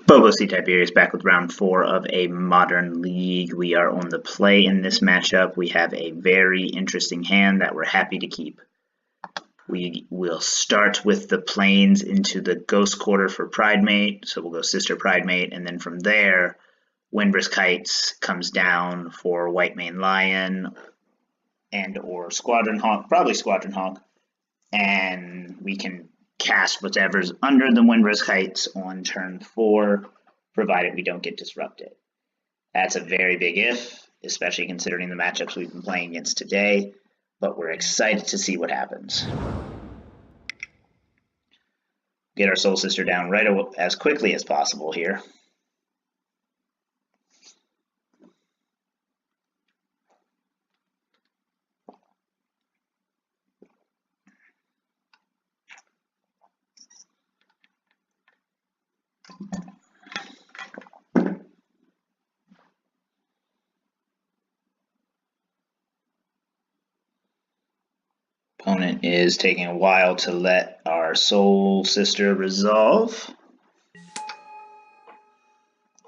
Bobo C. Tiberius back with round 4 of a Modern League. We are on the play in this matchup. We have a very interesting hand that we're happy to keep. We will start with the Plains into the Ghost Quarter for Pridemate, so we'll go Sister Pridemate, and then from there, Windbrisk Heights comes down for Whitemane Lion and or Squadron Hawk, probably Squadron Hawk, and we can cast whatever's under the Windbrisk Heights on turn 4, provided we don't get disrupted. That's a very big if, especially considering the matchups we've been playing against today, but we're excited to see what happens. Get our Soul Sister down right as quickly as possible here. Opponent is taking a while to let our Soul Sister resolve.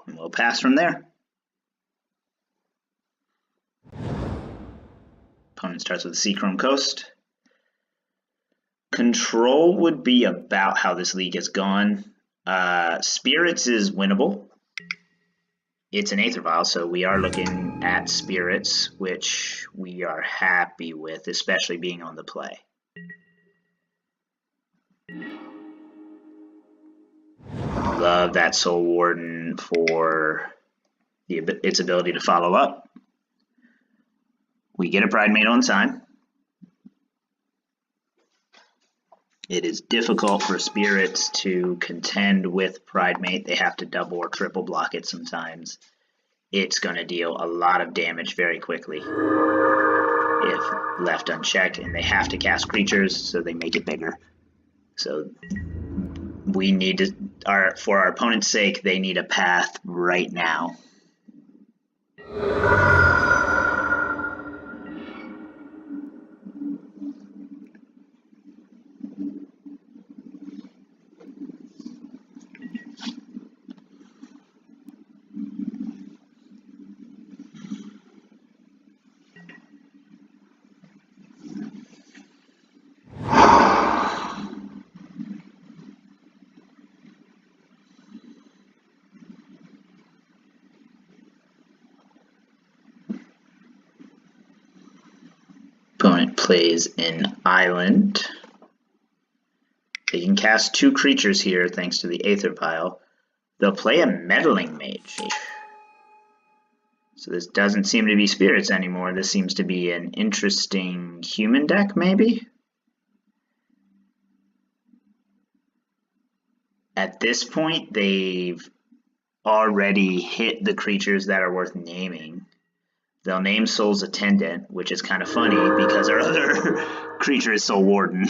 And we'll pass from there. Opponent starts with Seachrome Coast. Control would be about how this league has gone. Spirits is winnable. It's an Aether Vial, so we are looking at Spirits, which we are happy with, especially being on the play. Love that Soul Warden for its ability to follow up. We get a Pridemate on time. It is difficult for Spirits to contend with Pridemate. They have to double or triple block it sometimes. It's going to deal a lot of damage very quickly if left unchecked, and they have to cast creatures, so they make it bigger. So we need to, for our opponent's sake, they need a path right now. Opponent plays an island. They can cast 2 creatures here thanks to the Aether Vial. They'll play a Meddling Mage. So this doesn't seem to be Spirits anymore. This seems to be an interesting human deck, maybe? At this point, they've already hit the creatures that are worth naming. They'll name Soul's Attendant, which is kind of funny because our other creature is Soul Warden.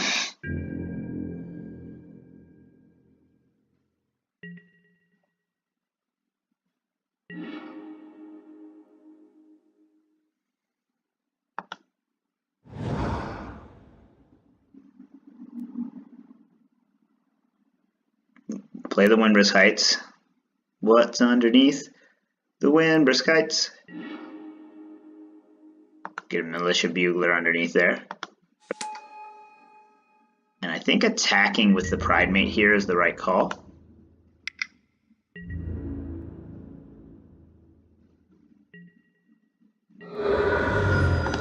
Play the Windbrisk Heights. What's underneath the Windbrisk Heights? Get a Militia Bugler underneath there. And I think attacking with the Pridemate here is the right call.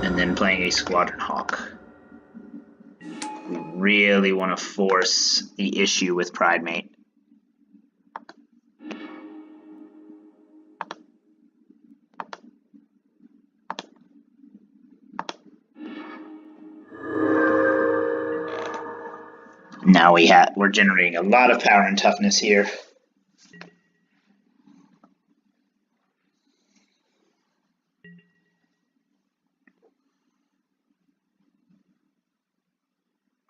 And then playing a Squadron Hawk. We really want to force the issue with Pridemate. Now we're generating a lot of power and toughness here.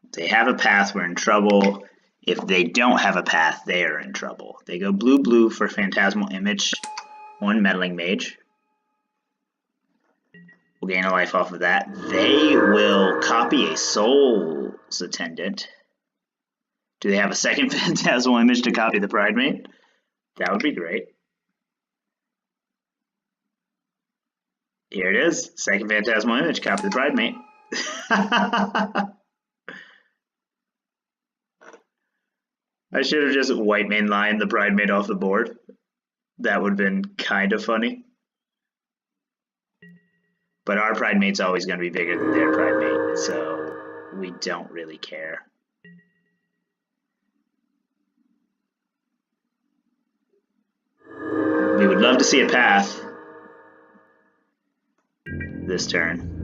If they have a path, we're in trouble. If they don't have a path, they are in trouble. They go blue-blue for Phantasmal Image on Meddling Mage. We'll gain a life off of that. They will copy a Soul's Attendant. Do they have a second Phantasmal Image to copy the Pridemate? That would be great. Here it is. Second Phantasmal Image, copy the Pridemate. I should have just Whitemane Lion the Pridemate off the board. That would have been kind of funny. But our Pridemate's always going to be bigger than their Pridemate, so we don't really care. We would love to see a path this turn.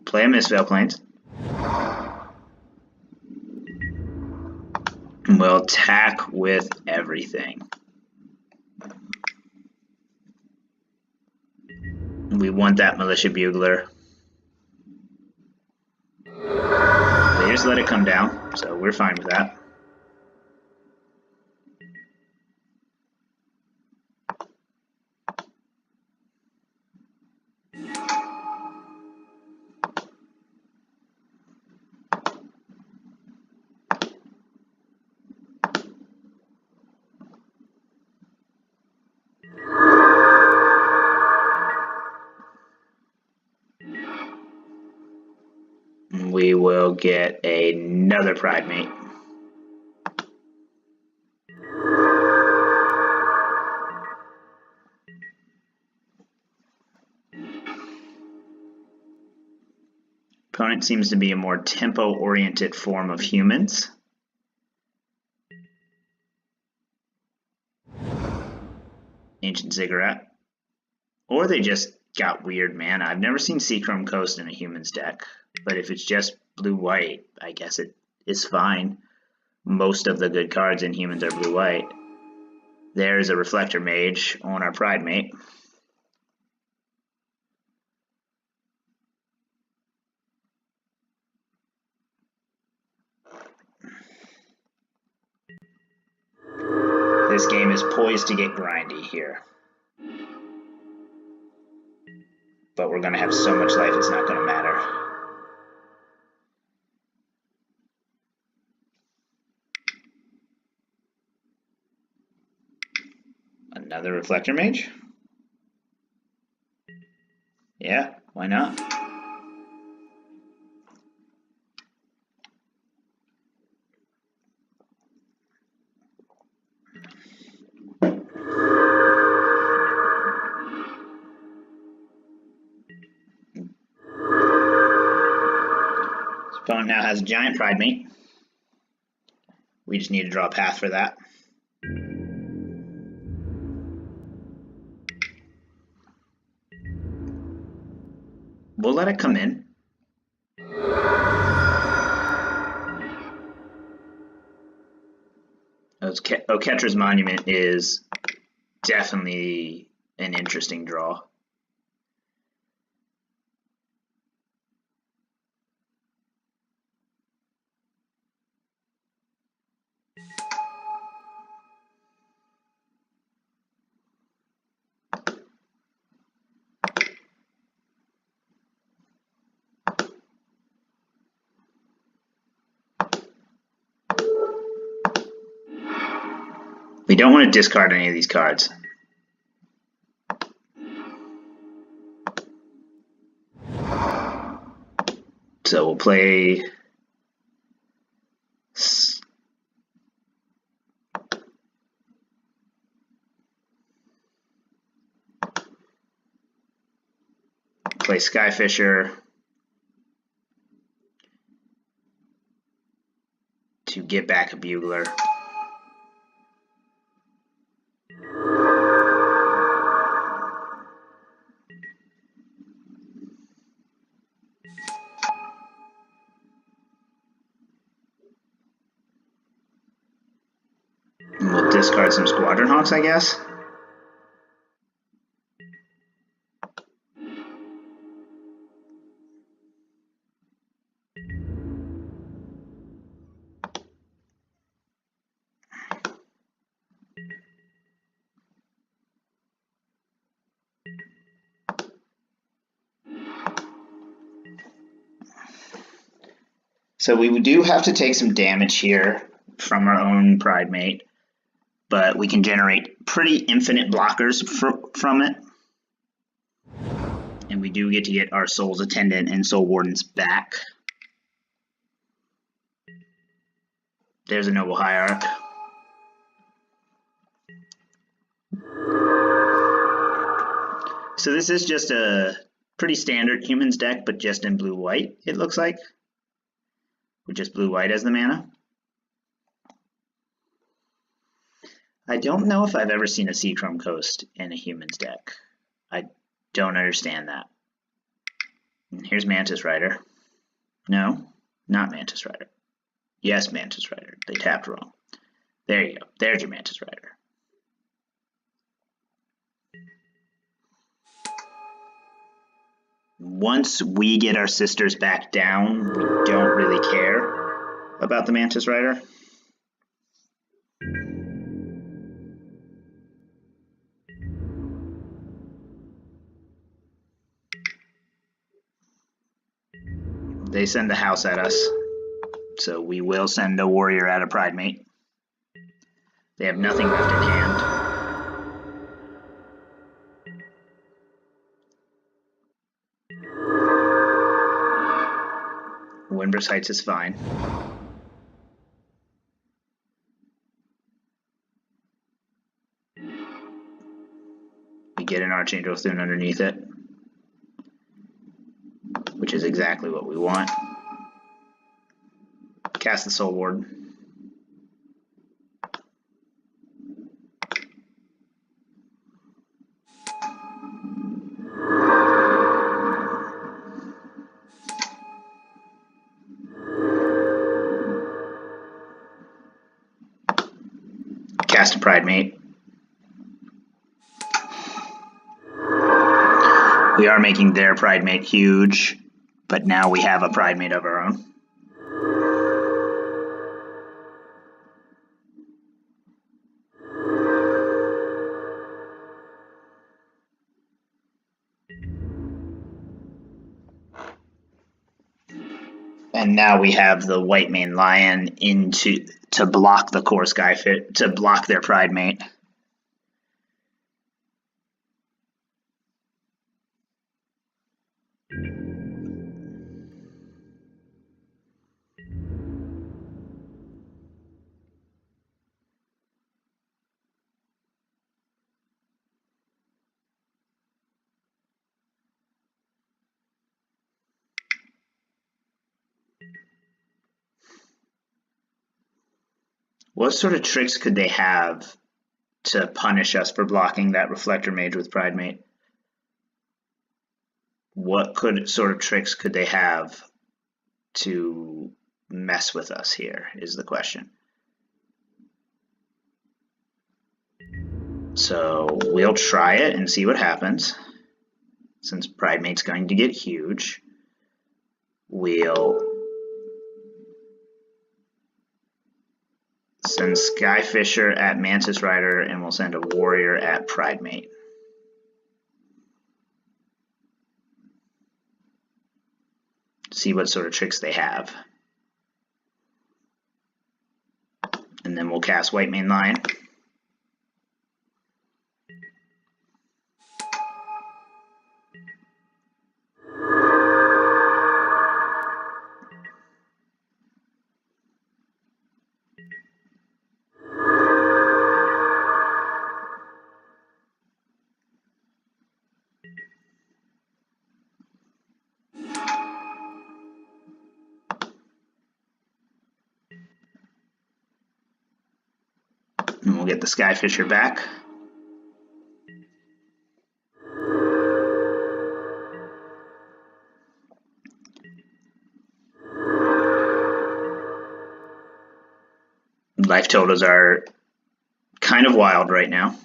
Play a Mistveil Plains. We'll attack with everything. We want that Militia Bugler. They just let it come down, so we're fine with that. We will get another Pridemate. Opponent seems to be a more tempo-oriented form of humans. Ancient Ziggurat. Or they just got weird mana. I've never seen Seachrome Coast in a humans deck, but if it's just blue-white, I guess it is fine. Most of the good cards in humans are blue-white. There's a Reflector Mage on our Pridemate. This game is poised to get grindy here. But we're going to have so much life, it's not going to matter. Another Reflector Mage? Yeah, why not? Opponent now has a giant Pridemate. We just need to draw a path for that. We'll let it come in. Oketra's Monument is definitely an interesting draw. We don't want to discard any of these cards. So we'll play Skyfisher to get back a Bugler. We'll discard some Squadron Hawks, I guess. So we do have to take some damage here from our own Pridemate, but we can generate pretty infinite blockers from it. And we do get to get our Soul's Attendant and Soul Wardens back. There's a Noble Hierarch. So this is just a pretty standard humans deck, but just in blue-white, it looks like. With just blue-white as the mana. I don't know if I've ever seen a Seachrome Coast in a humans deck. I don't understand that. And here's Mantis Rider. No, not Mantis Rider. Yes, Mantis Rider. They tapped wrong. There you go. There's your Mantis Rider. Once we get our sisters back down, we don't really care about the Mantis Rider. They send a house at us, so we will send a warrior at a Pridemate. They have nothing left in hand. Windbrisk Heights is fine. We get an Archangel of Thune underneath it, which is exactly what we want. Cast the Soul Warden. Cast a Pridemate. We are making their Pridemate huge, but now we have a Pridemate of our own. And now we have the Whitemane Lion to block the Kor Skyfisher, to block their Pridemate. What sort of tricks could they have to punish us for blocking that Reflector Mage with Pridemate? What sort of tricks could they have to mess with us here is the question. So we'll try it and see what happens. Since Pridemate's going to get huge, we'll send Skyfisher at Mantis Rider, and we'll send a warrior at Pridemate. See what sort of tricks they have. And then we'll cast Whitemane Lion. And we'll get the Skyfisher back. Life totals are kind of wild right now.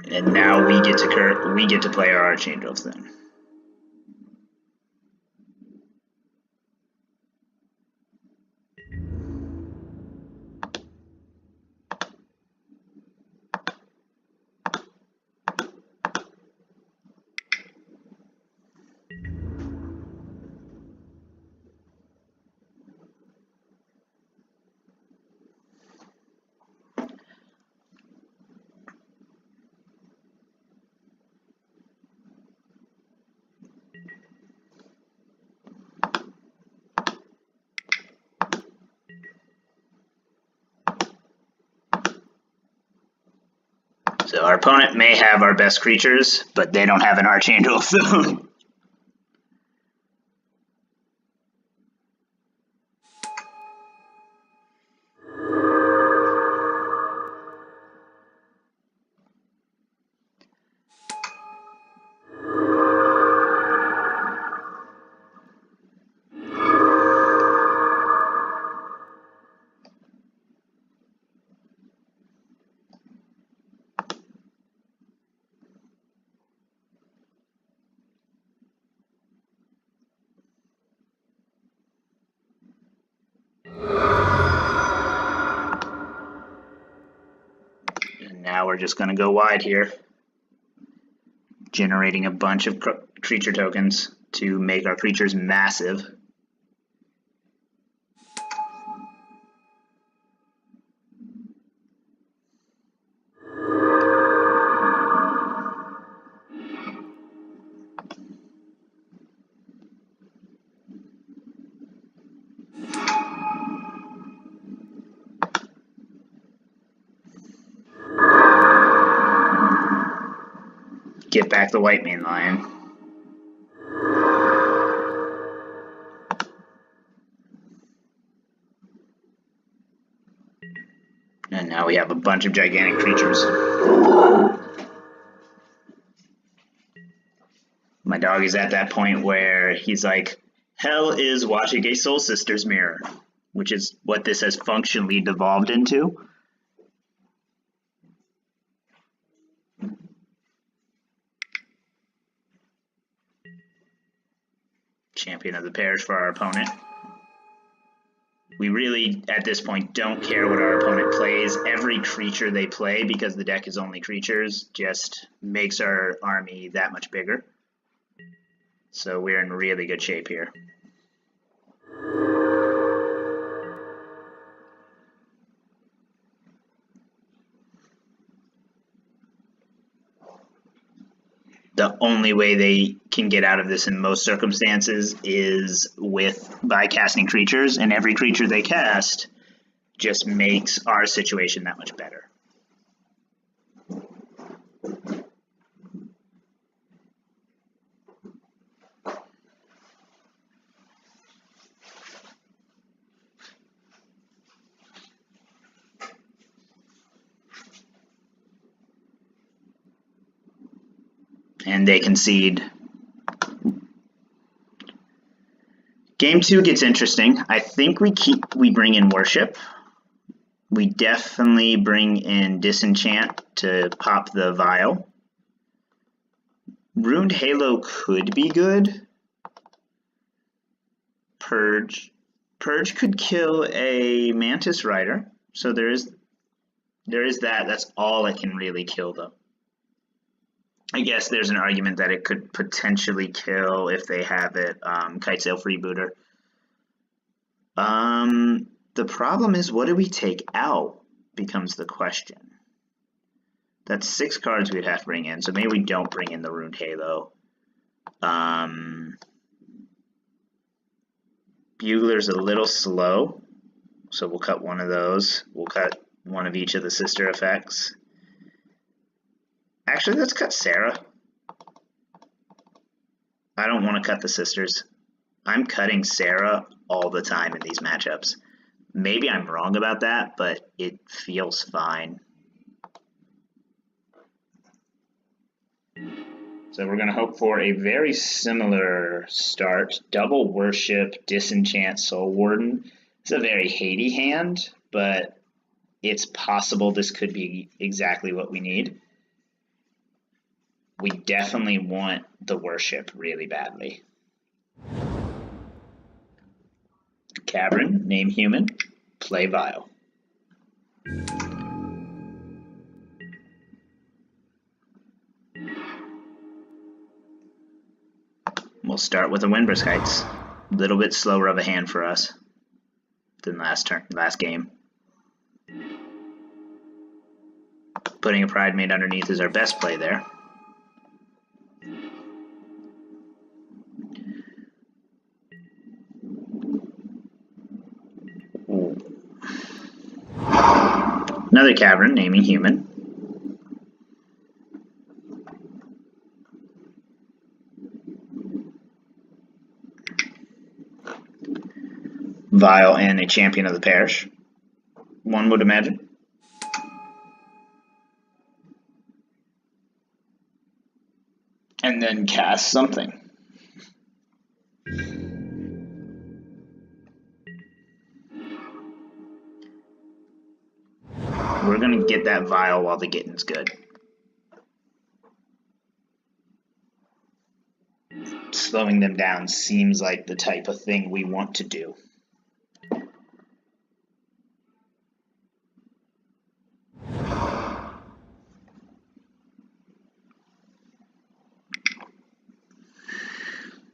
And now we get to play our Archangel of Thune. So our opponent may have our best creatures, but they don't have an Archangel of Thune. Now we're just going to go wide here, generating a bunch of creature tokens to make our creatures massive. Get back the Whitemane Lion. And now we have a bunch of gigantic creatures. My dog is at that point where he's like, hell is watching a Soul Sisters mirror, which is what this has functionally devolved into. Champion of the Parish for our opponent. We really, at this point, don't care what our opponent plays. Every creature they play, because the deck is only creatures, just makes our army that much bigger. So we're in really good shape here. The only way they can get out of this in most circumstances is by casting creatures, and every creature they cast just makes our situation that much better. And they concede. Game 2 gets interesting. I think we bring in Worship. We definitely bring in Disenchant to pop the Vial. Ruined Halo could be good. Purge could kill a Mantis Rider. So there is that. That's all it can really kill, though. I guess there's an argument that it could potentially kill if they have it Kitesail Freebooter. The problem is, what do we take out becomes the question. That's 6 cards we'd have to bring in, so maybe we don't bring in the Ruined Halo. Bugler's a little slow, so we'll cut one of those. We'll cut one of each of the sister effects. Actually, let's cut Serra. I don't want to cut the sisters. I'm cutting Serra all the time in these matchups. Maybe I'm wrong about that, but it feels fine. So we're going to hope for a very similar start. Double Worship, Disenchant, Soul Warden. It's a very Haiti hand, but it's possible this could be exactly what we need. We definitely want the Worship really badly. Cavern, name human, play Vial. We'll start with a Windbrisk Heights. A little bit slower of a hand for us than last game. Putting a Pridemate underneath is our best play there. Another Cavern, naming human. Vial and a Champion of the Parish, one would imagine. And then cast something. We're going to get that Vial while the getting's good. Slowing them down seems like the type of thing we want to do.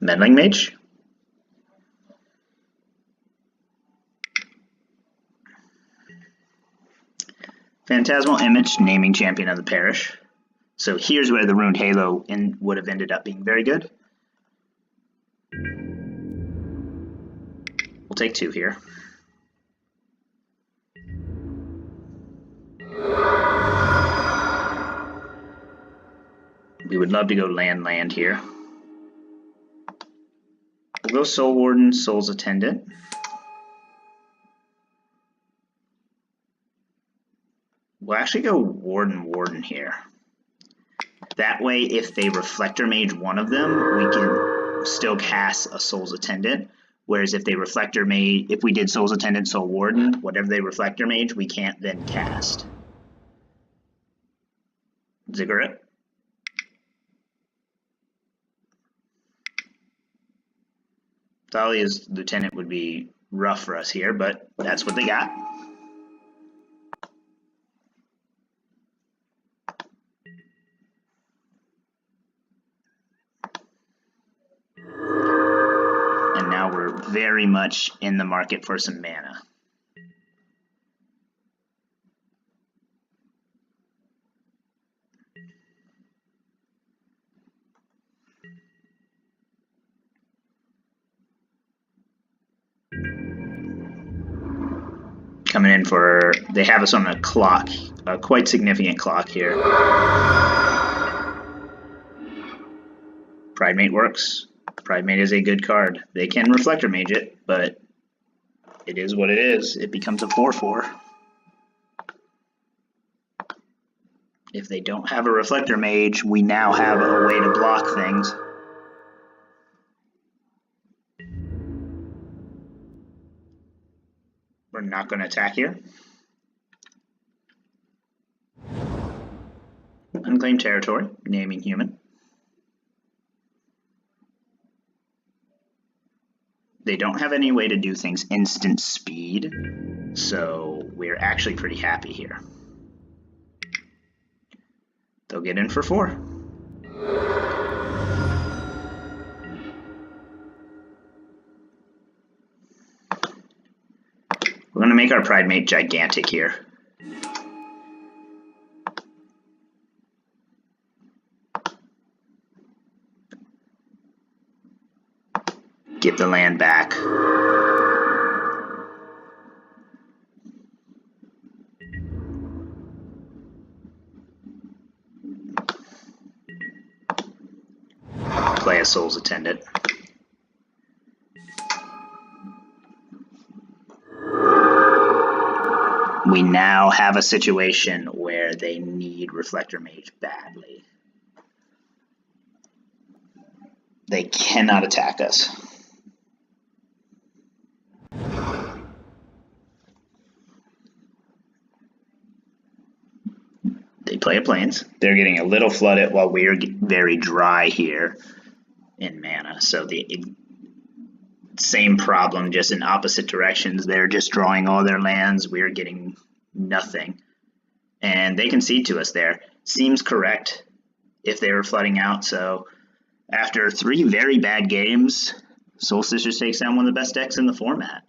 Meddling Mage. Phantasmal Image, naming Champion of the Parish. So here's where the Runed Halo would have ended up being very good. We'll take 2 here. We would love to go land here. We'll go Soul Warden, Soul's Attendant. We'll actually go Warden here. That way, if they Reflector Mage one of them, we can still cast a Soul's Attendant. Whereas if they Reflector Mage, if we did Soul's Attendant, Soul Warden, whatever they Reflector Mage, we can't then cast. Ziggurat. Thalia's Lieutenant would be rough for us here, but that's what they got. And now we're very much in the market for some mana. Coming in for, they have us on a clock, a quite significant clock here. Pridemate works. Pridemate is a good card. They can Reflector Mage it, but it is what it is. It becomes a 4/4. If they don't have a Reflector Mage, we now have a way to block things. We're not going to attack here. Unclaimed territory, naming human. They don't have any way to do things instant speed, so we're actually pretty happy here. They'll get in for 4. We're going to make our Pridemate gigantic here. Get the land back. Play a Soul's Attendant. We now have a situation where they need Reflector Mage badly. They cannot attack us. They play a Plains. They're getting a little flooded while we're very dry here in mana. So the same problem, just in opposite directions. They're just drawing all their lands. We're getting nothing. And they concede to us there. Seems correct if they were flooding out. So after 3 very bad games, Soul Sisters takes down one of the best decks in the format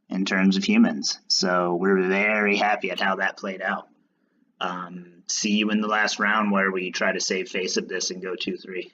in terms of humans. So we're very happy at how that played out. See you in the last round where we try to save face of this and go 2-3.